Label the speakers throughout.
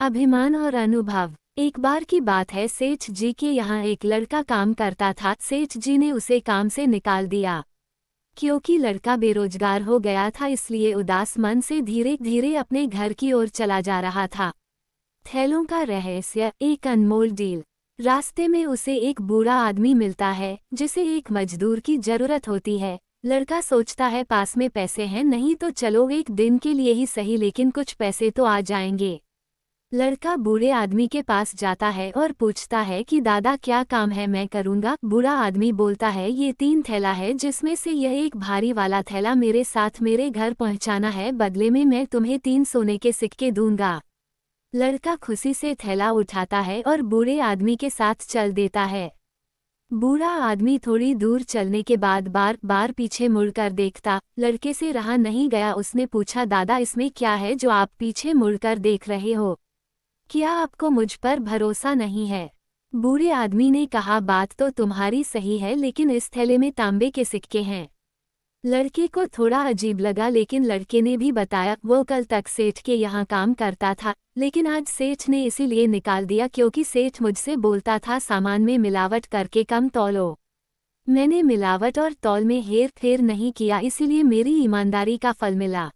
Speaker 1: अभिमान और अनुभव। एक बार की बात है, सेठ जी के यहाँ एक लड़का काम करता था। सेठ जी ने उसे काम से निकाल दिया क्योंकि लड़का बेरोजगार हो गया था, इसलिए उदास मन से धीरे धीरे अपने घर की ओर चला जा रहा था। थैलों का रहस्य, एक अनमोल डील। रास्ते में उसे एक बूढ़ा आदमी मिलता है जिसे एक मजदूर की जरूरत होती है। लड़का सोचता है पास में पैसे हैं, नहीं तो चलो एक दिन के लिए ही सही, लेकिन कुछ पैसे तो आ जाएंगे। लड़का बूढ़े आदमी के पास जाता है और पूछता है कि दादा क्या काम है, मैं करूँगा। बूढ़ा आदमी बोलता है ये 3 थैला है, जिसमें से यह एक भारी वाला थैला मेरे साथ मेरे घर पहुँचाना है, बदले में मैं तुम्हें 3 सोने के सिक्के दूंगा। लड़का खुशी से थैला उठाता है और बूढ़े आदमी के साथ चल देता है। बूढ़ा आदमी थोड़ी दूर चलने के बाद बार बार पीछे मुड़कर देखता। लड़के से रहा नहीं गया, उसने पूछा दादा इसमें क्या है जो आप पीछे मुड़कर देख रहे हो? क्या आपको मुझ पर भरोसा नहीं है? बूढ़े आदमी ने कहा बात तो तुम्हारी सही है, लेकिन इस थैले में तांबे के सिक्के हैं। लड़के को थोड़ा अजीब लगा, लेकिन लड़के ने भी बताया वो कल तक सेठ के यहाँ काम करता था, लेकिन आज सेठ ने इसीलिए निकाल दिया क्योंकि सेठ मुझसे बोलता था सामान में मिलावट करके कम तौलो। मैंने मिलावट और तौल में हेर फेर नहीं किया, इसीलिए मेरी ईमानदारी का फल मिला।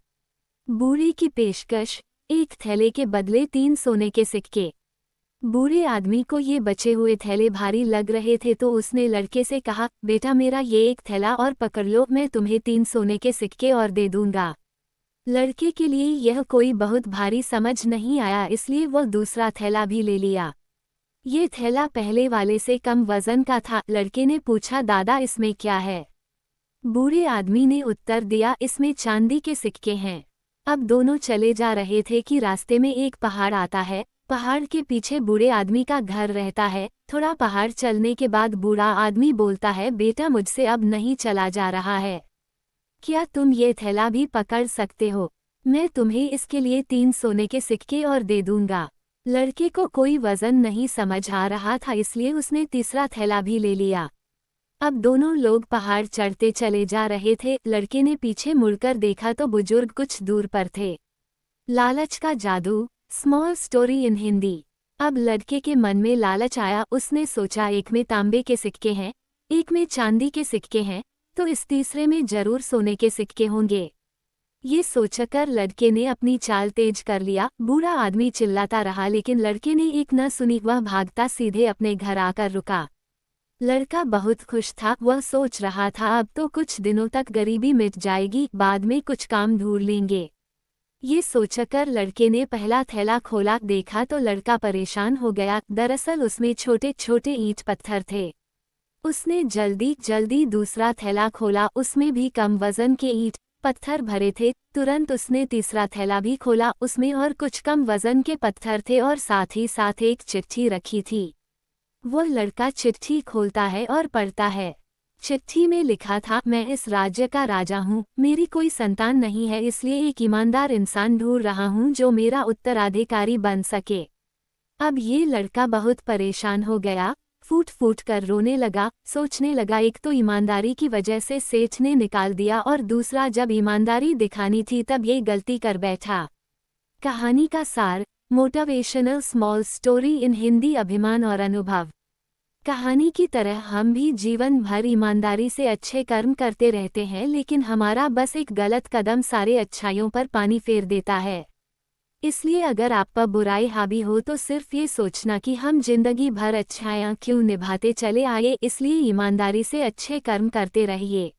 Speaker 1: बूढ़े की पेशकश, एक थैले के बदले 3 सोने के सिक्के। बूढ़े आदमी को ये बचे हुए थैले भारी लग रहे थे, तो उसने लड़के से कहा बेटा मेरा ये एक थैला और पकड़ लो, मैं तुम्हें 3 सोने के सिक्के और दे दूंगा। लड़के के लिए यह कोई बहुत भारी समझ नहीं आया, इसलिए वह दूसरा थैला भी ले लिया। ये थैला पहले वाले से कम वजन का था। लड़के ने पूछा दादा इसमें क्या है? बूढ़े आदमी ने उत्तर दिया इसमें चांदी के सिक्के हैं। अब दोनों चले जा रहे थे कि रास्ते में एक पहाड़ आता है। पहाड़ के पीछे बूढ़े आदमी का घर रहता है। थोड़ा पहाड़ चलने के बाद बूढ़ा आदमी बोलता है बेटा मुझसे अब नहीं चला जा रहा है, क्या तुम ये थैला भी पकड़ सकते हो? मैं तुम्हें इसके लिए 3 सोने के सिक्के और दे दूंगा। लड़के को कोई वजन नहीं समझ आ रहा था, इसलिए उसने तीसरा थैला भी ले लिया। अब दोनों लोग पहाड़ चढ़ते चले जा रहे थे। लड़के ने पीछे मुड़कर देखा तो बुजुर्ग कुछ दूर पर थे। लालच का जादू, स्मॉल स्टोरी इन हिंदी। अब लड़के के मन में लालच आया। उसने सोचा एक में तांबे के सिक्के हैं, एक में चांदी के सिक्के हैं, तो इस तीसरे में जरूर सोने के सिक्के होंगे। ये सोचकर लड़के ने अपनी चाल तेज कर लिया। बूढ़ा आदमी चिल्लाता रहा, लेकिन लड़के ने एक न सुनी। वह भागता सीधे अपने घर आकर रुका। लड़का बहुत खुश था। वह सोच रहा था अब तो कुछ दिनों तक गरीबी मिट जाएगी, बाद में कुछ काम ढूंढ लेंगे। ये सोचकर लड़के ने पहला थैला खोला, देखा तो लड़का परेशान हो गया। दरअसल उसमें छोटे छोटे ईंट पत्थर थे। उसने जल्दी जल्दी दूसरा थैला खोला, उसमें भी कम वजन के ईंट पत्थर भरे थे। तुरंत उसने तीसरा थैला भी खोला, उसमें और कुछ कम वजन के पत्थर थे और साथ ही साथ एक चिट्ठी रखी थी। वो लड़का चिट्ठी खोलता है और पढ़ता है। चिट्ठी में लिखा था मैं इस राज्य का राजा हूँ, मेरी कोई संतान नहीं है, इसलिए एक ईमानदार इंसान ढूंढ रहा हूँ जो मेरा उत्तराधिकारी बन सके। अब ये लड़का बहुत परेशान हो गया, फूट फूट कर रोने लगा। सोचने लगा एक तो ईमानदारी की वजह से सेठ ने निकाल दिया, और दूसरा जब ईमानदारी दिखानी थी तब ये गलती कर बैठा। कहानी का सार, motivational small story in Hindi. अभिमान और अनुभव। कहानी की तरह हम भी जीवन भर ईमानदारी से अच्छे कर्म करते रहते हैं, लेकिन हमारा बस एक गलत कदम सारे अच्छाइयों पर पानी फेर देता है। इसलिए अगर आप पर बुराई हावी हो तो सिर्फ ये सोचना कि हम जिंदगी भर अच्छाइयाँ क्यों निभाते चले आए, इसलिए ईमानदारी से अच्छे कर्म करते रहिए।